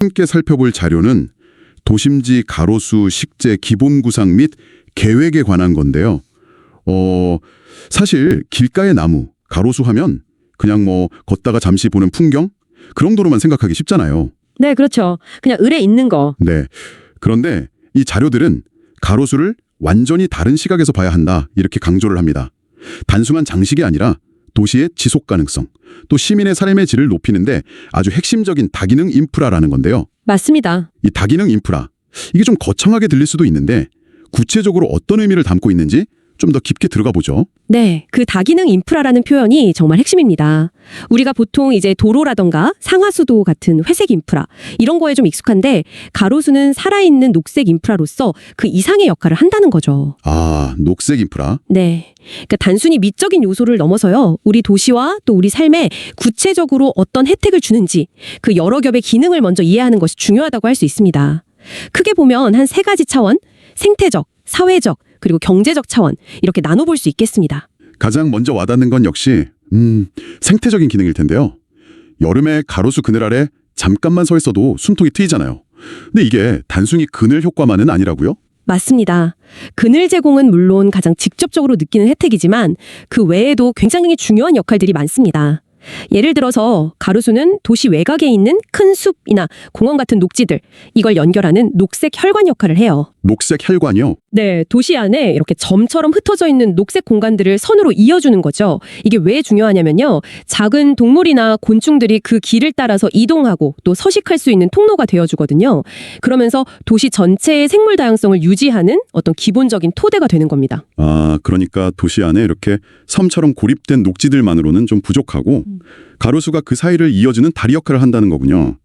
함께 살펴볼 자료는 도심지 가로수 식재 기본 구상 및 계획에 관한 건데요. 사실 길가의 나무, 가로수 하면 그냥 뭐 걷다가 잠시 보는 풍경? 그 정도로만 생각하기 쉽잖아요. 네, 그렇죠. 그냥 을에 있는 거. 네. 그런데 이 자료들은 가로수를 완전히 다른 시각에서 봐야 한다, 이렇게 강조를 합니다. 단순한 장식이 아니라 도시의 지속 가능성, 또 시민의 삶의 질을 높이는데 아주 핵심적인 다기능 인프라라는 건데요. 맞습니다. 이 다기능 인프라, 이게 좀 거창하게 들릴 수도 있는데 구체적으로 어떤 의미를 담고 있는지 좀 더 깊게 들어가 보죠. 네, 그 다기능 인프라라는 표현이 정말 핵심입니다. 우리가 보통 이제 도로라던가 상하수도 같은 회색 인프라, 이런 거에 좀 익숙한데 가로수는 살아있는 녹색 인프라로서 그 이상의 역할을 한다는 거죠. 아, 녹색 인프라. 네. 그러니까 단순히 미적인 요소를 넘어서요, 우리 도시와 또 우리 삶에 구체적으로 어떤 혜택을 주는지 그 여러 겹의 기능을 먼저 이해하는 것이 중요하다고 할 수 있습니다. 크게 보면 한 세 가지 차원, 생태적, 사회적, 그리고 경제적 차원, 이렇게 나눠볼 수 있겠습니다. 가장 먼저 와닿는 건 역시 생태적인 기능일 텐데요. 여름에 가로수 그늘 아래 잠깐만 서 있어도 숨통이 트이잖아요. 근데 이게 단순히 그늘 효과만은 아니라고요? 맞습니다. 그늘 제공은 물론 가장 직접적으로 느끼는 혜택이지만 그 외에도 굉장히 중요한 역할들이 많습니다. 예를 들어서 가로수는 도시 외곽에 있는 큰 숲이나 공원 같은 녹지들, 이걸 연결하는 녹색 혈관 역할을 해요. 녹색 혈관이요? 네, 도시 안에 이렇게 점처럼 흩어져 있는 녹색 공간들을 선으로 이어주는 거죠. 이게 왜 중요하냐면요, 작은 동물이나 곤충들이 그 길을 따라서 이동하고 또 서식할 수 있는 통로가 되어주거든요. 그러면서 도시 전체의 생물 다양성을 유지하는 어떤 기본적인 토대가 되는 겁니다. 아, 그러니까 도시 안에 이렇게 섬처럼 고립된 녹지들만으로는 좀 부족하고 가로수가 그 사이를 이어주는 다리 역할을 한다는 거군요.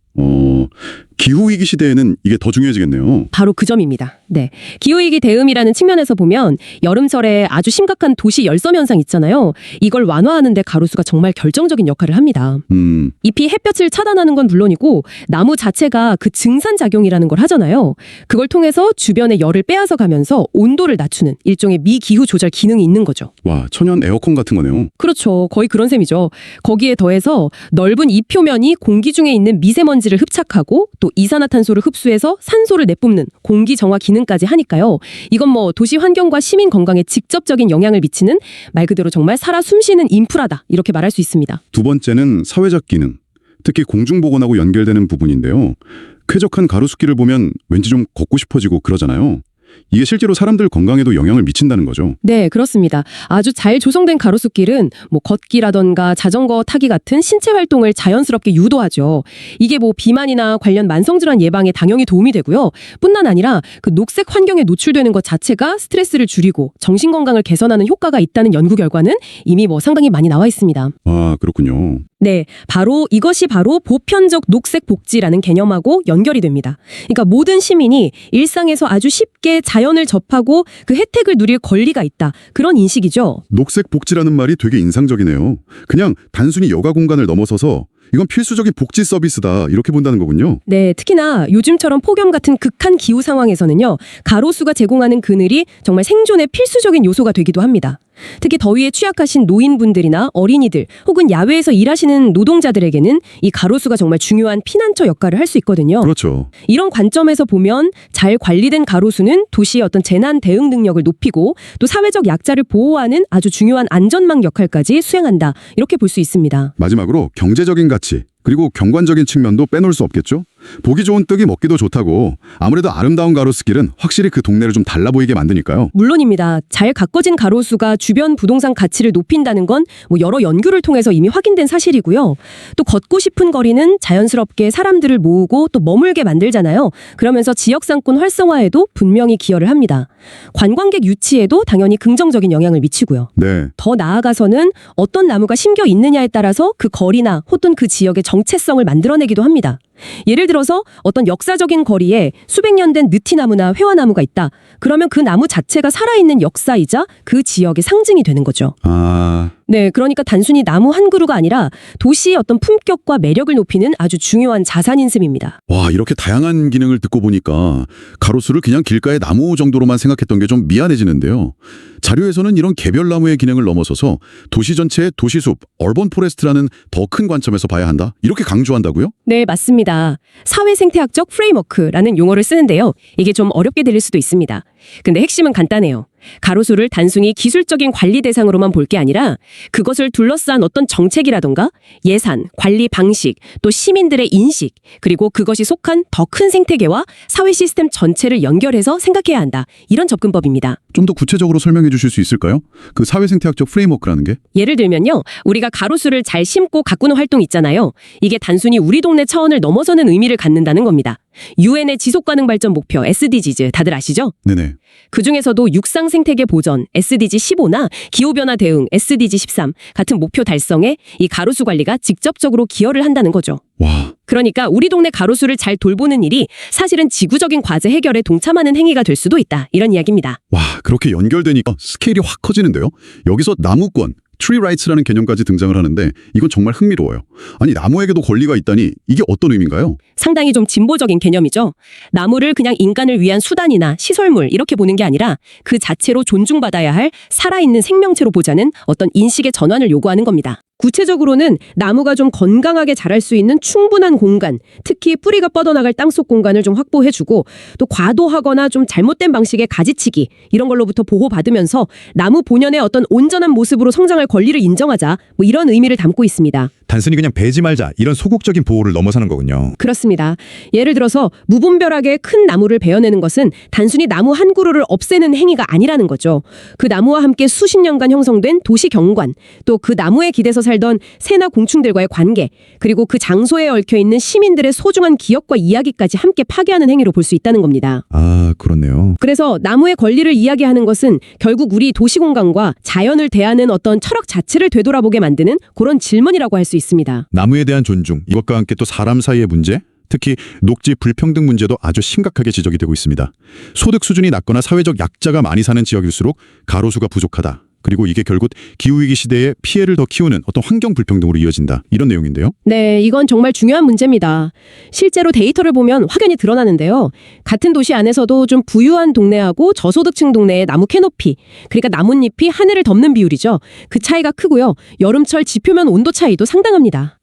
기후위기 시대에는 이게 더 중요해지겠네요. 바로 그 점입니다. 네, 기후위기 대응이라는 측면에서 보면 여름철에 아주 심각한 도시 열섬 현상 있잖아요. 이걸 완화하는 데 가로수가 정말 결정적인 역할을 합니다. 잎이 햇볕을 차단하는 건 물론이고 나무 자체가 그 증산작용이라는 걸 하잖아요. 그걸 통해서 주변의 열을 빼앗아 가면서 온도를 낮추는 일종의 미기후 조절 기능이 있는 거죠. 와, 천연 에어컨 같은 거네요. 그렇죠. 거의 그런 셈이죠. 거기에 더해서 넓은 잎 표면이 공기 중에 있는 미세먼지를 흡착하고 또 이산화탄소를 흡수해서 산소를 내뿜는 공기 정화 기능까지 하니까요. 이건 뭐 도시 환경과 시민 건강에 직접적인 영향을 미치는 말 그대로 정말 살아 숨쉬는 인프라다, 이렇게 말할 수 있습니다. 두 번째는 사회적 기능, 특히 공중보건하고 연결되는 부분인데요. 쾌적한 가로수길을 보면 왠지 좀 걷고 싶어지고 그러잖아요. 이게 실제로 사람들 건강에도 영향을 미친다는 거죠. 네, 그렇습니다. 아주 잘 조성된 가로수길은 뭐 걷기라던가 자전거 타기 같은 신체 활동을 자연스럽게 유도하죠. 이게 뭐 비만이나 관련 만성질환 예방에 당연히 도움이 되고요. 뿐만 아니라 그 녹색 환경에 노출되는 것 자체가 스트레스를 줄이고 정신 건강을 개선하는 효과가 있다는 연구 결과는 이미 뭐 상당히 많이 나와 있습니다. 아, 그렇군요. 네, 이것이 바로 보편적 녹색 복지라는 개념하고 연결이 됩니다. 그러니까 모든 시민이 일상에서 아주 쉽게 자연을 접하고 그 혜택을 누릴 권리가 있다, 그런 인식이죠. 녹색 복지라는 말이 되게 인상적이네요. 그냥 단순히 여가 공간을 넘어서서 이건 필수적인 복지 서비스다, 이렇게 본다는 거군요. 네, 특히나 요즘처럼 폭염 같은 극한 기후 상황에서는요, 가로수가 제공하는 그늘이 정말 생존의 필수적인 요소가 되기도 합니다. 특히 더위에 취약하신 노인분들이나 어린이들 혹은 야외에서 일하시는 노동자들에게는 이 가로수가 정말 중요한 피난처 역할을 할 수 있거든요. 그렇죠. 이런 관점에서 보면 잘 관리된 가로수는 도시의 어떤 재난 대응 능력을 높이고 또 사회적 약자를 보호하는 아주 중요한 안전망 역할까지 수행한다, 이렇게 볼 수 있습니다. 마지막으로 경제적인 가치, 그리고 경관적인 측면도 빼놓을 수 없겠죠? 보기 좋은 떡이 먹기도 좋다고 아무래도 아름다운 가로수길은 확실히 그 동네를 좀 달라 보이게 만드니까요. 물론입니다. 잘 가꿔진 가로수가 주변 부동산 가치를 높인다는 건 뭐 여러 연구를 통해서 이미 확인된 사실이고요. 또 걷고 싶은 거리는 자연스럽게 사람들을 모으고 또 머물게 만들잖아요. 그러면서 지역 상권 활성화에도 분명히 기여를 합니다. 관광객 유치에도 당연히 긍정적인 영향을 미치고요. 네. 더 나아가서는 어떤 나무가 심겨 있느냐에 따라서 그 거리나 혹은 그 지역의 정체성을 만들어내기도 합니다. 예를 들어서 어떤 역사적인 거리에 수백 년 된 느티나무나 회화나무가 있다. 그러면 그 나무 자체가 살아있는 역사이자 그 지역의 상징이 되는 거죠. 아, 네, 그러니까 단순히 나무 한 그루가 아니라 도시의 어떤 품격과 매력을 높이는 아주 중요한 자산인 셈입니다. 와, 이렇게 다양한 기능을 듣고 보니까 가로수를 그냥 길가의 나무 정도로만 생각했던 게 좀 미안해지는데요. 자료에서는 이런 개별 나무의 기능을 넘어서서 도시 전체의 도시숲, 얼번 포레스트라는 더 큰 관점에서 봐야 한다. 이렇게 강조한다고요? 네, 맞습니다. 사회생태학적 프레임워크라는 용어를 쓰는데요. 이게 좀 어렵게 들릴 수도 있습니다. 근데 핵심은 간단해요. 가로수를 단순히 기술적인 관리 대상으로만 볼 게 아니라 그것을 둘러싼 어떤 정책이라던가 예산, 관리 방식, 또 시민들의 인식, 그리고 그것이 속한 더 큰 생태계와 사회 시스템 전체를 연결해서 생각해야 한다. 이런 접근법입니다. 좀 더 구체적으로 설명해 주실 수 있을까요? 그 사회생태학적 프레임워크라는 게? 예를 들면요. 우리가 가로수를 잘 심고 가꾸는 활동 있잖아요. 이게 단순히 우리 동네 차원을 넘어서는 의미를 갖는다는 겁니다. 유엔의 지속가능 발전 목표 SDGs 다들 아시죠? 네네. 그중에서도 육상 생태계 보전 SDG 15나 기후변화 대응 SDG 13 같은 목표 달성에 이 가로수 관리가 직접적으로 기여를 한다는 거죠. 와, 그러니까 우리 동네 가로수를 잘 돌보는 일이 사실은 지구적인 과제 해결에 동참하는 행위가 될 수도 있다. 이런 이야기입니다. 와, 그렇게 연결되니까 스케일이 확 커지는데요. 여기서 나무권, 트리 라이츠라는 개념까지 등장을 하는데 이건 정말 흥미로워요. 아니, 나무에게도 권리가 있다니 이게 어떤 의미인가요? 상당히 좀 진보적인 개념이죠. 나무를 그냥 인간을 위한 수단이나 시설물 이렇게 보는 게 아니라 그 자체로 존중받아야 할 살아있는 생명체로 보자는 어떤 인식의 전환을 요구하는 겁니다. 구체적으로는 나무가 좀 건강하게 자랄 수 있는 충분한 공간, 특히 뿌리가 뻗어나갈 땅속 공간을 좀 확보해주고 또 과도하거나 좀 잘못된 방식의 가지치기 이런 걸로부터 보호받으면서 나무 본연의 어떤 온전한 모습으로 성장할 권리를 인정하자 뭐 이런 의미를 담고 있습니다. 단순히 그냥 베지 말자 이런 소극적인 보호를 넘어서는 거군요. 그렇습니다. 예를 들어서 무분별하게 큰 나무를 베어내는 것은 단순히 나무 한 그루를 없애는 행위가 아니라는 거죠. 그 나무와 함께 수십 년간 형성된 도시 경관, 또 그 나무에 기대서 살던 새나 공충들과의 관계, 그리고 그 장소에 얽혀있는 시민들의 소중한 기억과 이야기까지 함께 파괴하는 행위로 볼 수 있다는 겁니다. 아, 그렇네요. 그래서 나무의 권리를 이야기하는 것은 결국 우리 도시공간과 자연을 대하는 어떤 철학 자체를 되돌아보게 만드는 그런 질문이라고 할 수 있습니다. 나무에 대한 존중, 이것과 함께 또 사람 사이의 문제, 특히 녹지 불평등 문제도 아주 심각하게 지적이 되고 있습니다. 소득 수준이 낮거나 사회적 약자가 많이 사는 지역일수록 가로수가 부족하다. 그리고 이게 결국 기후위기 시대에 피해를 더 키우는 어떤 환경 불평등으로 이어진다. 이런 내용인데요. 네, 이건 정말 중요한 문제입니다. 실제로 데이터를 보면 확연히 드러나는데요. 같은 도시 안에서도 좀 부유한 동네하고 저소득층 동네의 나무 캐노피, 그러니까 나뭇잎이 하늘을 덮는 비율이죠. 그 차이가 크고요. 여름철 지표면 온도 차이도 상당합니다.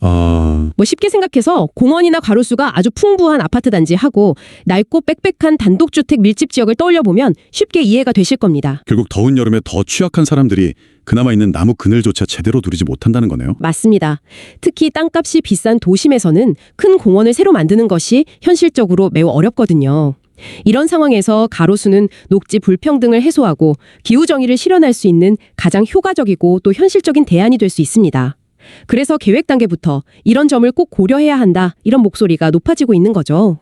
뭐 쉽게 생각해서 공원이나 가로수가 아주 풍부한 아파트 단지하고 낡고 빽빽한 단독주택 밀집 지역을 떠올려보면 쉽게 이해가 되실 겁니다. 결국 더운 여름에 더 취약한 사람들이 그나마 있는 나무 그늘조차 제대로 누리지 못한다는 거네요. 맞습니다. 특히 땅값이 비싼 도심에서는 큰 공원을 새로 만드는 것이 현실적으로 매우 어렵거든요. 이런 상황에서 가로수는 녹지 불평등을 해소하고 기후정의를 실현할 수 있는 가장 효과적이고 또 현실적인 대안이 될 수 있습니다. 그래서 계획 단계부터 이런 점을 꼭 고려해야 한다, 이런 목소리가 높아지고 있는 거죠.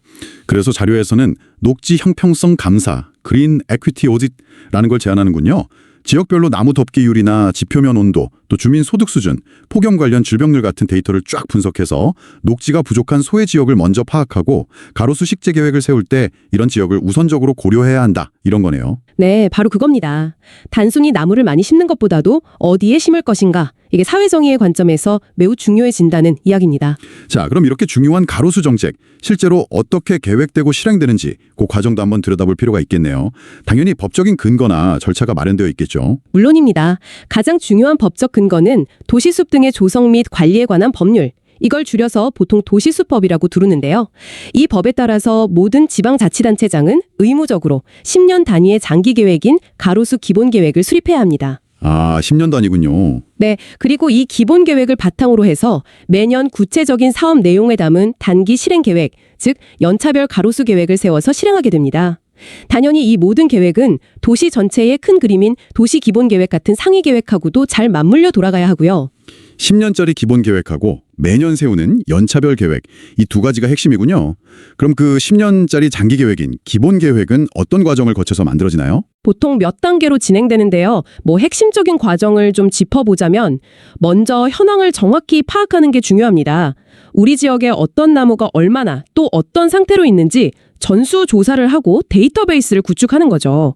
그래서 자료에서는 녹지 형평성 감사, 그린 에퀴티 오짓라는 걸 제안하는군요. 지역별로 나무 덮기율이나 지표면 온도, 또 주민 소득 수준, 폭염 관련 질병률 같은 데이터를 쫙 분석해서 녹지가 부족한 소외 지역을 먼저 파악하고 가로수 식재 계획을 세울 때 이런 지역을 우선적으로 고려해야 한다. 이런 거네요. 네, 바로 그겁니다. 단순히 나무를 많이 심는 것보다도 어디에 심을 것인가, 이게 사회정의의 관점에서 매우 중요해진다는 이야기입니다. 자, 그럼 이렇게 중요한 가로수 정책, 실제로 어떻게 계획되고 실행되는지 그 과정도 한번 들여다볼 필요가 있겠네요. 당연히 법적인 근거나 절차가 마련되어 있겠죠. 물론입니다. 가장 중요한 법적 근거는 도시숲 등의 조성 및 관리에 관한 법률, 이걸 줄여서 보통 도시수법이라고 두르는데요. 이 법에 따라서 모든 지방자치단체장은 의무적으로 10년 단위의 장기계획인 가로수 기본계획을 수립해야 합니다. 아, 10년 단위군요. 네, 그리고 이 기본계획을 바탕으로 해서 매년 구체적인 사업 내용에 담은 단기 실행계획, 즉 연차별 가로수 계획을 세워서 실행하게 됩니다. 당연히 이 모든 계획은 도시 전체의 큰 그림인 도시기본계획 같은 상위계획하고도 잘 맞물려 돌아가야 하고요. 10년짜리 기본 계획하고 매년 세우는 연차별 계획, 이 두 가지가 핵심이군요. 그럼 그 10년짜리 장기 계획인 기본 계획은 어떤 과정을 거쳐서 만들어지나요? 보통 몇 단계로 진행되는데요. 핵심적인 과정을 좀 짚어보자면 먼저 현황을 정확히 파악하는 게 중요합니다. 우리 지역에 어떤 나무가 얼마나 또 어떤 상태로 있는지 전수 조사를 하고 데이터베이스를 구축하는 거죠.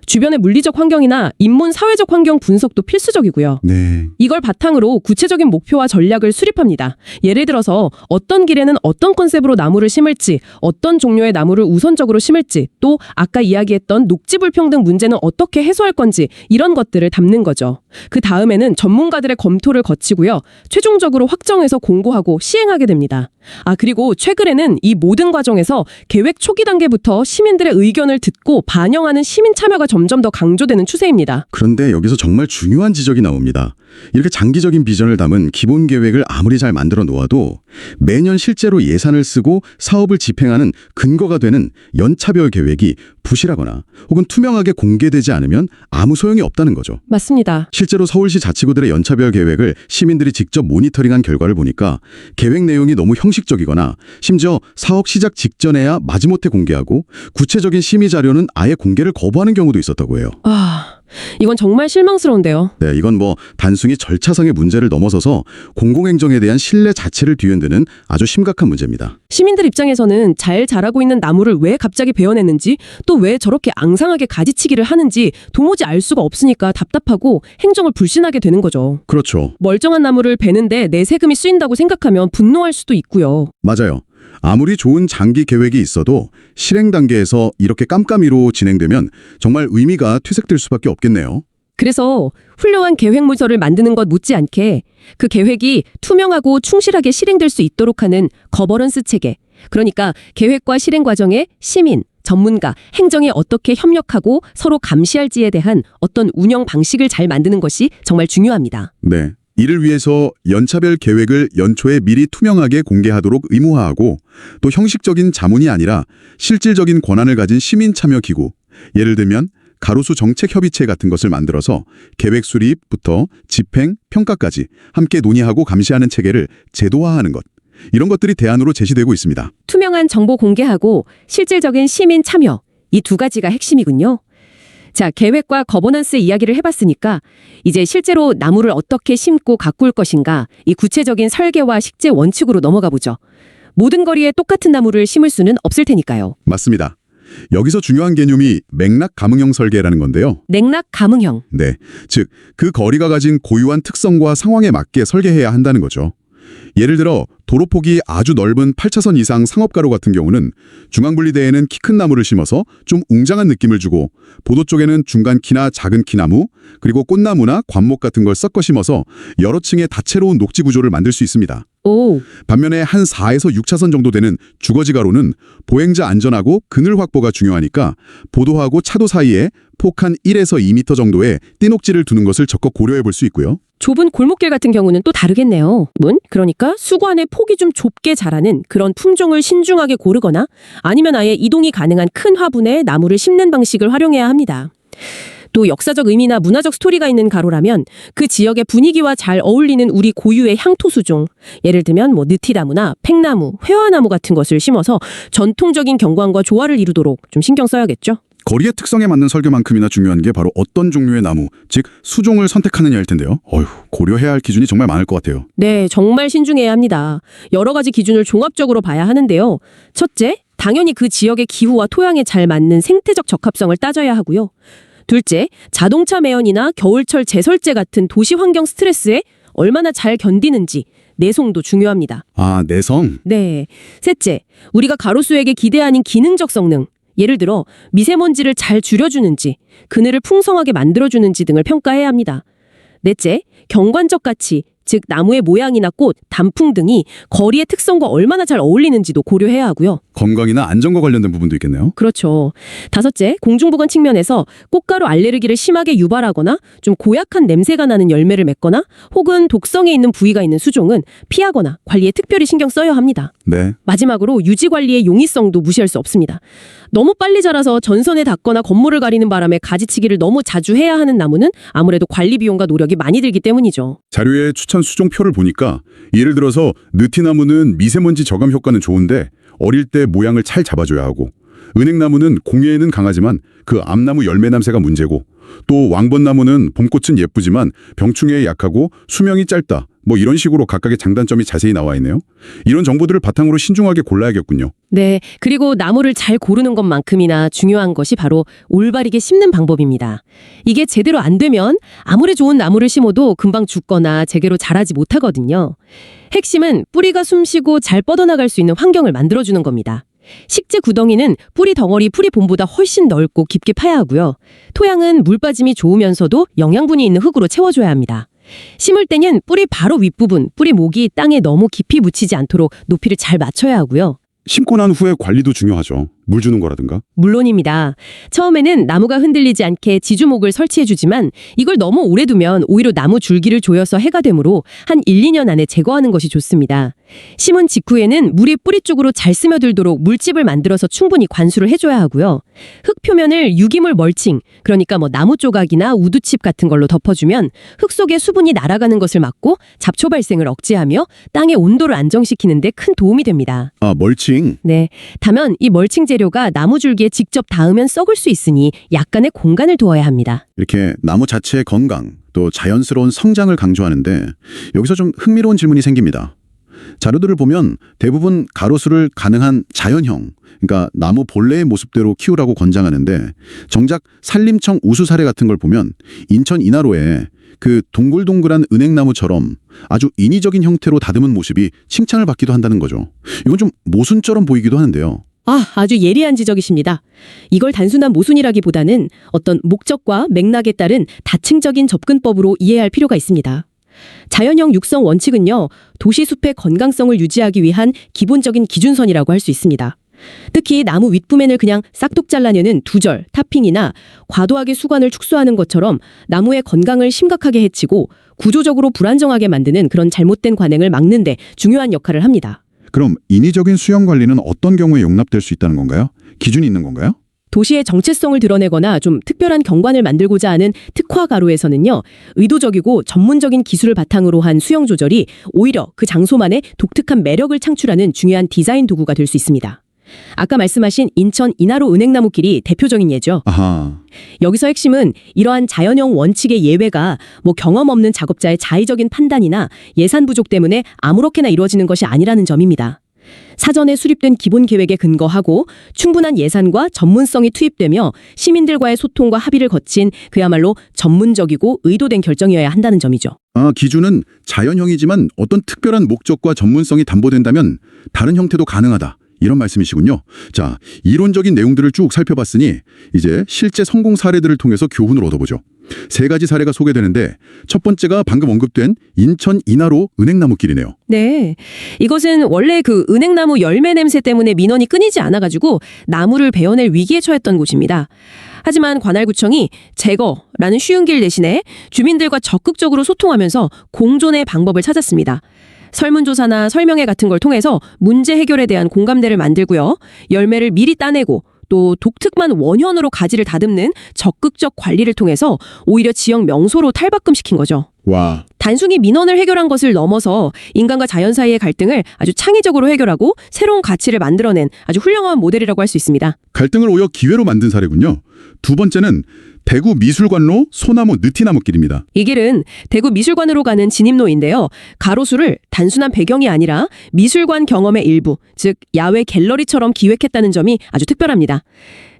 주변의 물리적 환경이나 인문 사회적 환경 분석도 필수적이고요. 네. 이걸 바탕으로 구체적인 목표와 전략을 수립합니다. 예를 들어서 어떤 길에는 어떤 컨셉으로 나무를 심을지, 어떤 종류의 나무를 우선적으로 심을지, 또 아까 이야기했던 녹지 불평등 문제는 어떻게 해소할 건지 이런 것들을 담는 거죠. 그 다음에는 전문가들의 검토를 거치고요. 최종적으로 확정해서 공고하고 시행하게 됩니다. 그리고 최근에는 이 모든 과정에서 계획 초기 단계부터 시민들의 의견을 듣고 반영하는 시민 참여가 점점 더 강조되는 추세입니다. 그런데 여기서 정말 중요한 지적이 나옵니다. 이렇게 장기적인 비전을 담은 기본 계획을 아무리 잘 만들어 놓아도 매년 실제로 예산을 쓰고 사업을 집행하는 근거가 되는 연차별 계획이 부실하거나 혹은 투명하게 공개되지 않으면 아무 소용이 없다는 거죠. 맞습니다. 실제로 서울시 자치구들의 연차별 계획을 시민들이 직접 모니터링한 결과를 보니까 계획 내용이 너무 형식적이거나 심지어 사업 시작 직전에야 마지못해 공개하고 구체적인 심의 자료는 아예 공개를 거부하는 경우도 있었다고 해요. 이건 정말 실망스러운데요. 네, 이건 뭐 단순히 절차상의 문제를 넘어서서 공공행정에 대한 신뢰 자체를 뒤흔드는 아주 심각한 문제입니다. 시민들 입장에서는 잘 자라고 있는 나무를 왜 갑자기 베어냈는지, 또 왜 저렇게 앙상하게 가지치기를 하는지 도무지 알 수가 없으니까 답답하고 행정을 불신하게 되는 거죠. 그렇죠. 멀쩡한 나무를 베는데 내 세금이 쓰인다고 생각하면 분노할 수도 있고요. 맞아요. 아무리 좋은 장기 계획이 있어도 실행 단계에서 이렇게 깜깜이로 진행되면 정말 의미가 퇴색될 수밖에 없겠네요. 그래서 훌륭한 계획 문서를 만드는 것 못지않게 그 계획이 투명하고 충실하게 실행될 수 있도록 하는 거버넌스 체계, 그러니까 계획과 실행 과정에 시민, 전문가, 행정이 어떻게 협력하고 서로 감시할지에 대한 어떤 운영 방식을 잘 만드는 것이 정말 중요합니다. 네. 이를 위해서 연차별 계획을 연초에 미리 투명하게 공개하도록 의무화하고 또 형식적인 자문이 아니라 실질적인 권한을 가진 시민 참여 기구, 예를 들면 가로수 정책협의체 같은 것을 만들어서 계획 수립부터 집행, 평가까지 함께 논의하고 감시하는 체계를 제도화하는 것. 이런 것들이 대안으로 제시되고 있습니다. 투명한 정보 공개하고 실질적인 시민 참여, 이 두 가지가 핵심이군요. 자, 계획과 거버넌스 이야기를 해봤으니까 이제 실제로 나무를 어떻게 심고 가꿀 것인가, 이 구체적인 설계와 식재 원칙으로 넘어가 보죠. 모든 거리에 똑같은 나무를 심을 수는 없을 테니까요. 맞습니다. 여기서 중요한 개념이 맥락 감응형 설계라는 건데요. 맥락 감응형. 네, 즉 그 거리가 가진 고유한 특성과 상황에 맞게 설계해야 한다는 거죠. 예를 들어 도로폭이 아주 넓은 8차선 이상 상업가로 같은 경우는 중앙분리대에는 키 큰 나무를 심어서 좀 웅장한 느낌을 주고 보도 쪽에는 중간 키나 작은 키 나무, 그리고 꽃나무나 관목 같은 걸 섞어 심어서 여러 층의 다채로운 녹지 구조를 만들 수 있습니다. 반면에 한 4에서 6차선 정도 되는 주거지 가로는 보행자 안전하고 그늘 확보가 중요하니까 보도하고 차도 사이에 폭 한 1에서 2m 정도의 띠녹지를 두는 것을 적극 고려해 볼 수 있고요. 좁은 골목길 같은 경우는 또 다르겠네요. 그러니까 수관의 폭이 좀 좁게 자라는 그런 품종을 신중하게 고르거나 아니면 아예 이동이 가능한 큰 화분에 나무를 심는 방식을 활용해야 합니다. 또 역사적 의미나 문화적 스토리가 있는 가로라면 그 지역의 분위기와 잘 어울리는 우리 고유의 향토 수종, 예를 들면 느티나무나 팽나무, 회화나무 같은 것을 심어서 전통적인 경관과 조화를 이루도록 좀 신경 써야겠죠. 거리의 특성에 맞는 설계만큼이나 중요한 게 바로 어떤 종류의 나무, 즉 수종을 선택하느냐일 텐데요. 고려해야 할 기준이 정말 많을 것 같아요. 네, 정말 신중해야 합니다. 여러 가지 기준을 종합적으로 봐야 하는데요. 첫째, 당연히 그 지역의 기후와 토양에 잘 맞는 생태적 적합성을 따져야 하고요. 둘째, 자동차 매연이나 겨울철 제설제 같은 도시 환경 스트레스에 얼마나 잘 견디는지, 내송도 중요합니다. 내성? 네. 셋째, 우리가 가로수에게 기대하는 기능적 성능, 예를 들어 미세먼지를 잘 줄여주는지, 그늘을 풍성하게 만들어주는지 등을 평가해야 합니다. 넷째, 경관적 가치, 즉 나무의 모양이나 꽃, 단풍 등이 거리의 특성과 얼마나 잘 어울리는지도 고려해야 하고요. 건강이나 안전과 관련된 부분도 있겠네요. 그렇죠. 다섯째, 공중보건 측면에서 꽃가루 알레르기를 심하게 유발하거나 좀 고약한 냄새가 나는 열매를 맺거나 혹은 독성에 있는 부위가 있는 수종은 피하거나 관리에 특별히 신경 써야 합니다. 네. 마지막으로 유지관리의 용이성도 무시할 수 없습니다. 너무 빨리 자라서 전선에 닿거나 건물을 가리는 바람에 가지치기를 너무 자주 해야 하는 나무는 아무래도 관리 비용과 노력이 많이 들기 때문이죠. 자료의 추천 수종표를 보니까 예를 들어서 느티나무는 미세먼지 저감 효과는 좋은데 어릴 때 모양을 잘 잡아줘야 하고, 은행나무는 공해에는 강하지만 그 암나무 열매 냄새가 문제고, 또 왕벚나무는 봄꽃은 예쁘지만 병충해에 약하고 수명이 짧다, 뭐 이런 식으로 각각의 장단점이 자세히 나와 있네요. 이런 정보들을 바탕으로 신중하게 골라야겠군요. 네, 그리고 나무를 잘 고르는 것만큼이나 중요한 것이 바로 올바르게 심는 방법입니다. 이게 제대로 안 되면 아무리 좋은 나무를 심어도 금방 죽거나 제대로 자라지 못하거든요. 핵심은 뿌리가 숨쉬고 잘 뻗어나갈 수 있는 환경을 만들어주는 겁니다. 식재 구덩이는 뿌리 덩어리, 뿌리 본보다 훨씬 넓고 깊게 파야 하고요. 토양은 물 빠짐이 좋으면서도 영양분이 있는 흙으로 채워줘야 합니다. 심을 때는 뿌리 바로 윗부분, 뿌리 목이 땅에 너무 깊이 묻히지 않도록 높이를 잘 맞춰야 하고요. 심고 난 후에 관리도 중요하죠. 물 주는 거라든가. 물론입니다. 처음에는 나무가 흔들리지 않게 지주목을 설치해주지만 이걸 너무 오래 두면 오히려 나무 줄기를 조여서 해가 되므로 한 1, 2년 안에 제거하는 것이 좋습니다. 심은 직후에는 물이 뿌리 쪽으로 잘 스며들도록 물집을 만들어서 충분히 관수를 해줘야 하고요. 흙 표면을 유기물 멀칭, 그러니까 나무 조각이나 우두칩 같은 걸로 덮어주면 흙 속에 수분이 날아가는 것을 막고 잡초 발생을 억제하며 땅의 온도를 안정시키는 데 큰 도움이 됩니다. 아, 멀칭. 네, 다만 이 멀칭 재료가 나무 줄기에 직접 닿으면 썩을 수 있으니 약간의 공간을 두어야 합니다. 이렇게 나무 자체의 건강, 또 자연스러운 성장을 강조하는데 여기서 좀 흥미로운 질문이 생깁니다. 자료들을 보면 대부분 가로수를 가능한 자연형, 그러니까 나무 본래의 모습대로 키우라고 권장하는데 정작 산림청 우수 사례 같은 걸 보면 인천 인하로에 그 동글동글한 은행나무처럼 아주 인위적인 형태로 다듬은 모습이 칭찬을 받기도 한다는 거죠. 이건 좀 모순처럼 보이기도 하는데요. 아주 예리한 지적이십니다. 이걸 단순한 모순이라기보다는 어떤 목적과 맥락에 따른 다층적인 접근법으로 이해할 필요가 있습니다. 자연형 육성 원칙은요, 도시숲의 건강성을 유지하기 위한 기본적인 기준선이라고 할 수 있습니다. 특히 나무 윗부면을 그냥 싹둑 잘라내는 두절, 타핑이나 과도하게 수관을 축소하는 것처럼 나무의 건강을 심각하게 해치고 구조적으로 불안정하게 만드는 그런 잘못된 관행을 막는 데 중요한 역할을 합니다. 그럼 인위적인 수영 관리는 어떤 경우에 용납될 수 있다는 건가요? 기준이 있는 건가요? 도시의 정체성을 드러내거나 좀 특별한 경관을 만들고자 하는 특화 가로에서는요, 의도적이고 전문적인 기술을 바탕으로 한 수영 조절이 오히려 그 장소만의 독특한 매력을 창출하는 중요한 디자인 도구가 될 수 있습니다. 아까 말씀하신 인천 인하로 은행나무길이 대표적인 예죠. 아하. 여기서 핵심은 이러한 자연형 원칙의 예외가 경험 없는 작업자의 자의적인 판단이나 예산 부족 때문에 아무렇게나 이루어지는 것이 아니라는 점입니다. 사전에 수립된 기본 계획에 근거하고 충분한 예산과 전문성이 투입되며 시민들과의 소통과 합의를 거친 그야말로 전문적이고 의도된 결정이어야 한다는 점이죠. 기준은 자연형이지만 어떤 특별한 목적과 전문성이 담보된다면 다른 형태도 가능하다. 이런 말씀이시군요. 자, 이론적인 내용들을 쭉 살펴봤으니 이제 실제 성공 사례들을 통해서 교훈을 얻어보죠. 3가지 사례가 소개되는데 첫 번째가 방금 언급된 인천 인하로 은행나무길이네요. 네, 이것은 원래 그 은행나무 열매 냄새 때문에 민원이 끊이지 않아가지고 나무를 베어낼 위기에 처했던 곳입니다. 하지만 관할구청이 제거라는 쉬운 길 대신에 주민들과 적극적으로 소통하면서 공존의 방법을 찾았습니다. 설문조사나 설명회 같은 걸 통해서 문제 해결에 대한 공감대를 만들고요. 열매를 미리 따내고 또 독특한 원현으로 가지를 다듬는 적극적 관리를 통해서 오히려 지역 명소로 탈바꿈시킨 거죠. 와. 단순히 민원을 해결한 것을 넘어서 인간과 자연 사이의 갈등을 아주 창의적으로 해결하고 새로운 가치를 만들어낸 아주 훌륭한 모델이라고 할 수 있습니다. 갈등을 오히려 기회로 만든 사례군요. 두 번째는 대구 미술관로 소나무 느티나무길입니다. 이 길은 대구 미술관으로 가는 진입로인데요. 가로수를 단순한 배경이 아니라 미술관 경험의 일부, 즉 야외 갤러리처럼 기획했다는 점이 아주 특별합니다.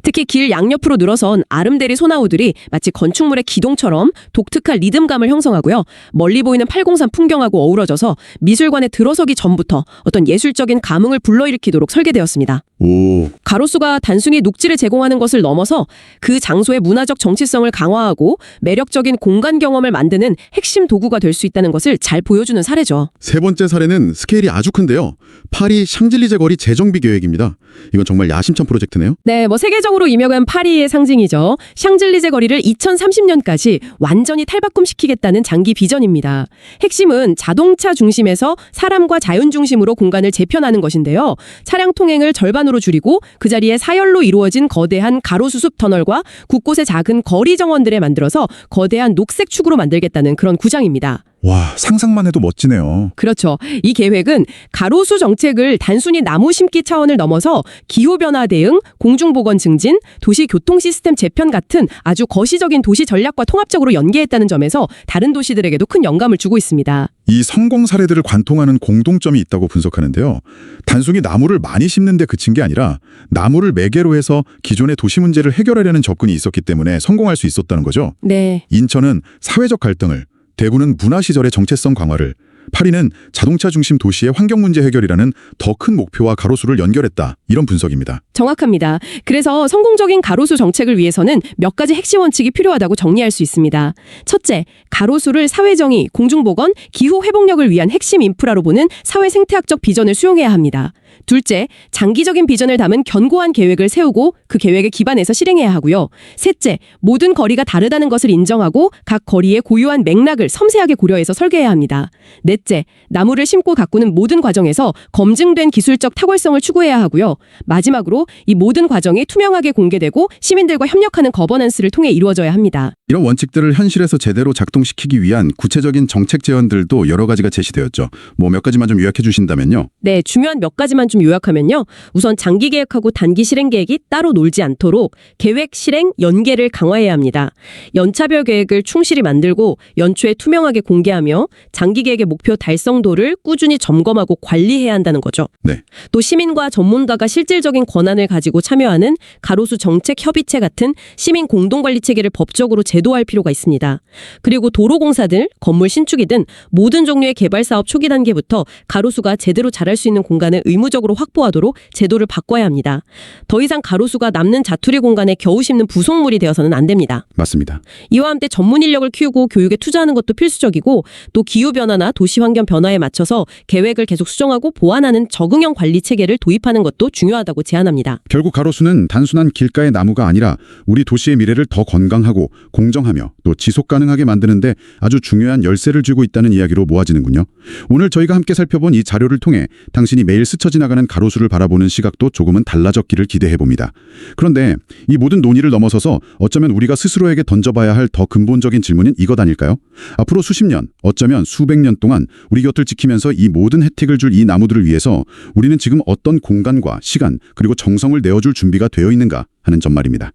특히 길 양옆으로 늘어선 아름대리 소나무들이 마치 건축물의 기둥처럼 독특한 리듬감을 형성하고요. 멀리 보이는 803 풍경하고 어우러져서 미술관에 들어서기 전부터 어떤 예술적인 감흥을 불러일으키도록 설계되었습니다. 오. 가로수가 단순히 녹지를 제공하는 것을 넘어서 그 장소의 문화적 정치성을 강화하고 매력적인 공간 경험을 만드는 핵심 도구가 될 수 있다는 것을 잘 보여주는 사례죠. 세 번째 사례는 스케일이 아주 큰데요. 파리 샹젤리제 거리 재정비 계획입니다. 이건 정말 야심찬 프로젝트네요. 네, 세계적으로 유명한 파리의 상징이죠. 샹젤리제 거리를 2030년까지 완전히 탈바꿈시키겠다는 장기 비전입니다. 핵심은 자동차 중심에서 사람과 자연 중심으로 공간을 재편하는 것인데요. 차량 통행을 절반으로 줄이고 그 자리에 사열로 이루어진 거대한 가로수습 터널과 곳곳에 작은 거리 정원들을 만들어서 거대한 녹색 축으로 만들겠다는 그런 구상입니다. 와, 상상만 해도 멋지네요. 그렇죠. 이 계획은 가로수 정책을 단순히 나무 심기 차원을 넘어서 기후변화 대응, 공중보건 증진, 도시 교통 시스템 재편 같은 아주 거시적인 도시 전략과 통합적으로 연계했다는 점에서 다른 도시들에게도 큰 영감을 주고 있습니다. 이 성공 사례들을 관통하는 공통점이 있다고 분석하는데요. 단순히 나무를 많이 심는 데 그친 게 아니라 나무를 매개로 해서 기존의 도시 문제를 해결하려는 접근이 있었기 때문에 성공할 수 있었다는 거죠. 네. 인천은 사회적 갈등을, 대구는 문화시설의 정체성 강화를, 파리는 자동차 중심 도시의 환경 문제 해결이라는 더 큰 목표와 가로수를 연결했다. 이런 분석입니다. 정확합니다. 그래서 성공적인 가로수 정책을 위해서는 몇 가지 핵심 원칙이 필요하다고 정리할 수 있습니다. 첫째, 가로수를 사회정의, 공중보건, 기후 회복력을 위한 핵심 인프라로 보는 사회 생태학적 비전을 수용해야 합니다. 둘째, 장기적인 비전을 담은 견고한 계획을 세우고 그 계획에 기반해서 실행해야 하고요. 셋째, 모든 거리가 다르다는 것을 인정하고 각 거리의 고유한 맥락을 섬세하게 고려해서 설계해야 합니다. 넷째, 나무를 심고 가꾸는 모든 과정에서 검증된 기술적 탁월성을 추구해야 하고요. 마지막으로 이 모든 과정이 투명하게 공개되고 시민들과 협력하는 거버넌스를 통해 이루어져야 합니다. 이런 원칙들을 현실에서 제대로 작동시키기 위한 구체적인 정책 제언들도 여러 가지가 제시되었죠. 뭐 몇 가지만 좀 요약해 주신다면요. 네, 중요한 몇 가지만 좀 요약하면요. 우선 장기 계획하고 단기 실행 계획이 따로 놀지 않도록 계획, 실행, 연계를 강화해야 합니다. 연차별 계획을 충실히 만들고 연초에 투명하게 공개하며 장기 계획의 목표 달성도를 꾸준히 점검하고 관리해야 한다는 거죠. 네. 또 시민과 전문가가 실질적인 권한을 가지고 참여하는 가로수 정책 협의체 같은 시민 공동관리 체계를 법적으로 제도할 필요가 있습니다. 그리고 도로공사들, 건물 신축이든 모든 종류의 개발 사업 초기 단계부터 가로수가 제대로 자랄 수 있는 공간을 의무적으로 확보하도록 제도를 바꿔야 합니다. 더 이상 가로수가 남는 자투리 공간에 겨우 심는 부속물이 되어서는 안 됩니다. 맞습니다. 이와 함께 전문 인력을 키우고 교육에 투자하는 것도 필수적이고 또 기후변화나 도시환경 변화에 맞춰서 계획을 계속 수정하고 보완하는 적응형 관리 체계를 도입하는 것도 중요하다고 제안합니다. 결국 가로수는 단순한 길가의 나무가 아니라 우리 도시의 미래를 더 건강하고 공정하며 또 지속 가능하게 만드는데 아주 중요한 열쇠를 쥐고 있다는 이야기로 모아지는군요. 오늘 저희가 함께 살펴본 이 자료를 통해 당신이 매일 스쳐 지나가는 가로수를 바라보는 시각도 조금은 달라졌기를 기대해봅니다. 그런데 이 모든 논의를 넘어서서 어쩌면 우리가 스스로에게 던져봐야 할 더 근본적인 질문은 이것 아닐까요? 앞으로 수십 년, 어쩌면 수백 년 동안 우리 곁을 지키면서 이 모든 혜택을 줄 이 나무들을 위해서 우리는 지금 어떤 공간과 시간 그리고 정성을 내어줄 준비가 되어 있는가 하는 점 말입니다.